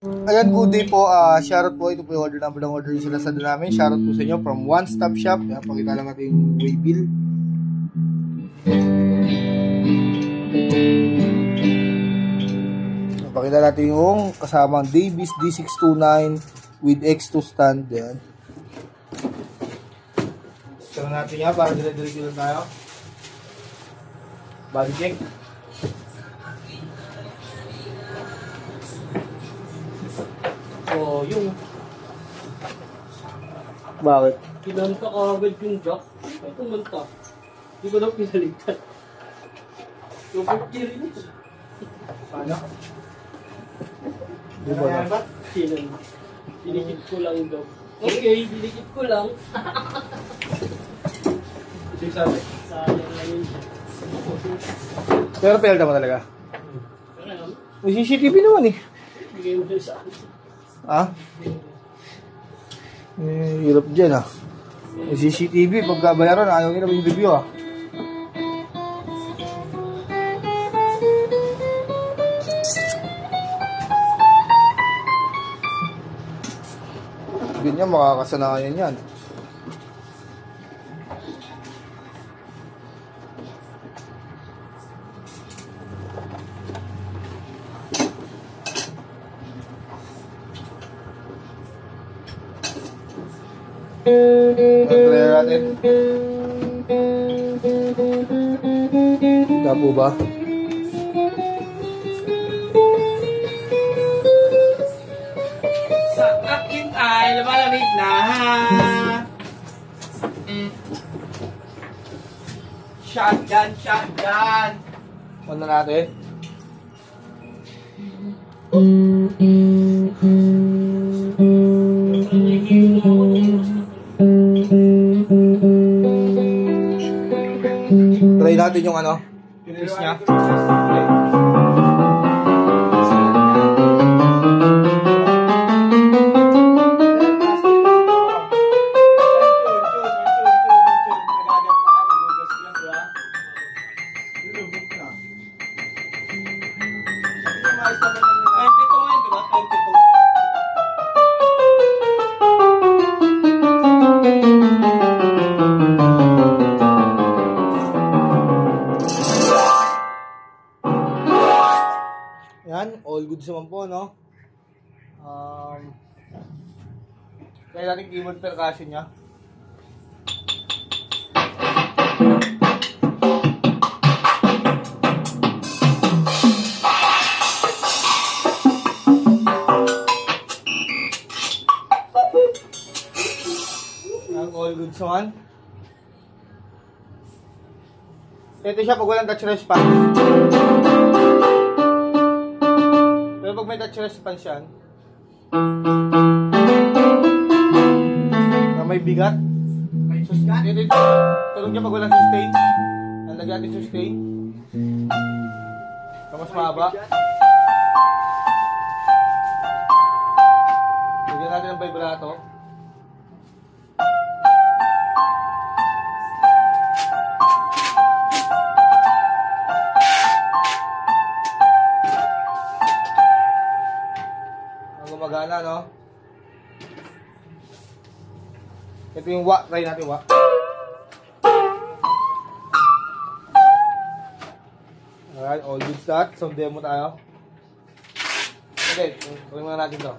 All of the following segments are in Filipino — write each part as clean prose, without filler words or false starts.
Ayan, good day po. Shoutout po. Ito po yung order number ng order sa Lazada namin. Shoutout po sa inyo from One Stop Shop. Pakita lang natin yung waybill. Pakita natin yung kasamang Davis D629 with X2 stand. Yan. Saan natin yan para dire-diretso lang tayo. Body check. Oh, yung Bakit? kinanta ka agad yung jack. Ay, kumanta. Hindi ko daw pinaligtad. Super kiri niya. Paano? Di ba na? Dinikit ko lang daw. Okay, dinikit ko lang. Ito yung sabi. Sayang lang yun siya. Pero pelta mo talaga. May CCTV naman eh. Bigay mo sa akin. Ha? Hirap dyan ah. May CCTV, pagkabayaran, ayaw nila yung review ah. Ganyan, makakasanayan yan. Try natin. Ito po ba? Sa akin ay lumalamig na. Shotgun, shotgun. Ano natin? Try natin yung ano, yung twist niya. Yan, all good naman po, no? Kaya natin keyboard percussion niya. Yan, all good naman. Ito siya pag walang touch response. Pero pag may touch response yan, na may bigat, ito tulog niya pag walang sustain. Nalagyan natin sustain. Mas mahaba. Lagyan natin ng vibrato. Gumagana, no? Ito yung wah. Try natin wah. Alright, all good start. So, demo tayo. Okay, tuloy muna natin to.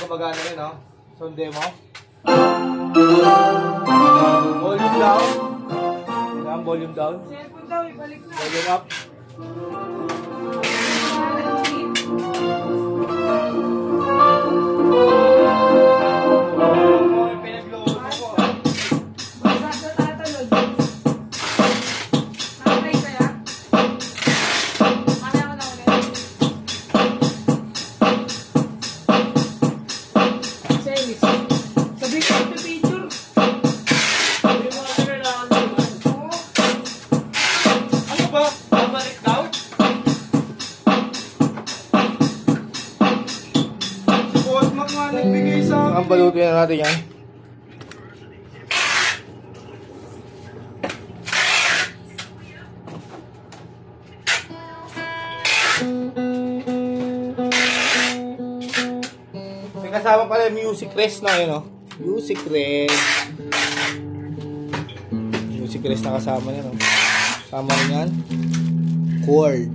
Gumagana rin, no? So, demo. Volume down. Yan, volume down. Volume up. nga nagbigay sa akin. Ang balutin na natin yan. May kasama pala yung music rest na yun, no? Music rest. Music rest na kasama niya, no? Kasama rin yan. Chord.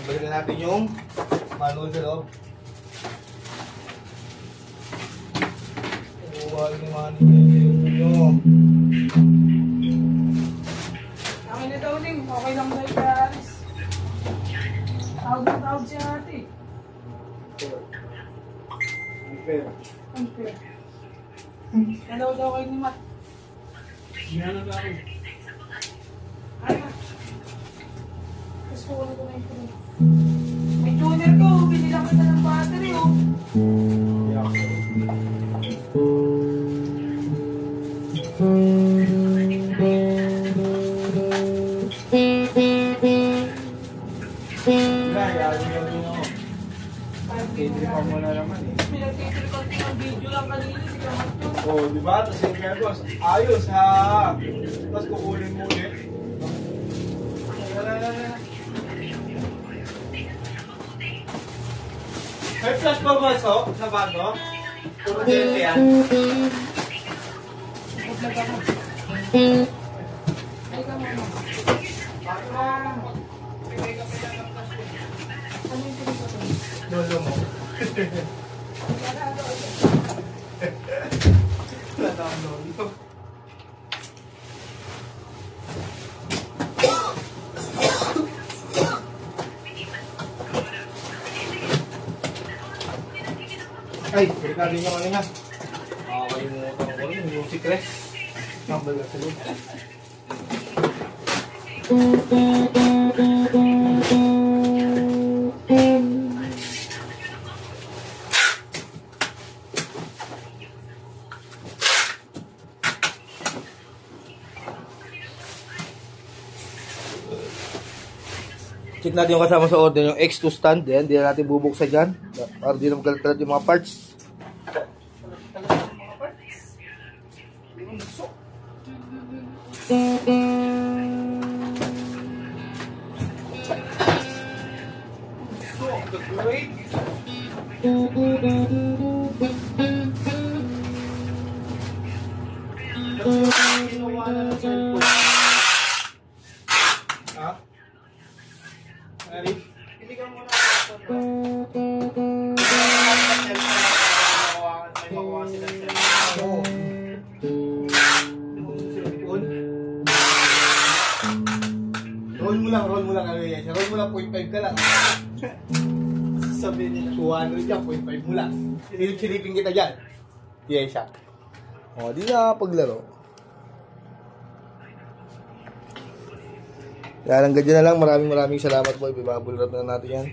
Balikan natin yung manual sa loob. Huwag ni manual Akin na daw, Ning. Okay lang na guys. Tawag siya natin. Unfair. Hello daw kayo ni Matt. Yan ang gawin. Ay, gusto ko na ito na ito. May tuner ko, binilang kita ng battery, oh. Pinag-title ko ng video lang kanina, si Kamat yun. Oh, di ba? Tapos yung kaya boss, ayos ha. Tapos kukunin mo ulit. Wala. May flash ba boss ho? Sa bago? Puro dito yan. Mag-vlog ako. Ay ka muna. Ano yung pinag ko? Lolo mo. Wala tawang lolo. Ay, delikado nyo kanina. Makakalimutan ko rin, yung music rest. Nambal ka sa loob. Check natin yung kasama sa order, yung X2 stand. Yan, hindi na natin bubuksan dyan. Para di na magalit yung mga parts. Ha? Ari? Hindi ka muna May makuha sila sa Oo. Roll mo lang ano yan. Roll mo lang 0.5 ka lang. sabihin nila. 200 yan, 0.5 mo lang. Silipin kita dyan. Yes, siya. O, di na paglaro. Kaya lang ganyan na lang. Maraming salamat po. Ibabulrap na natin yan.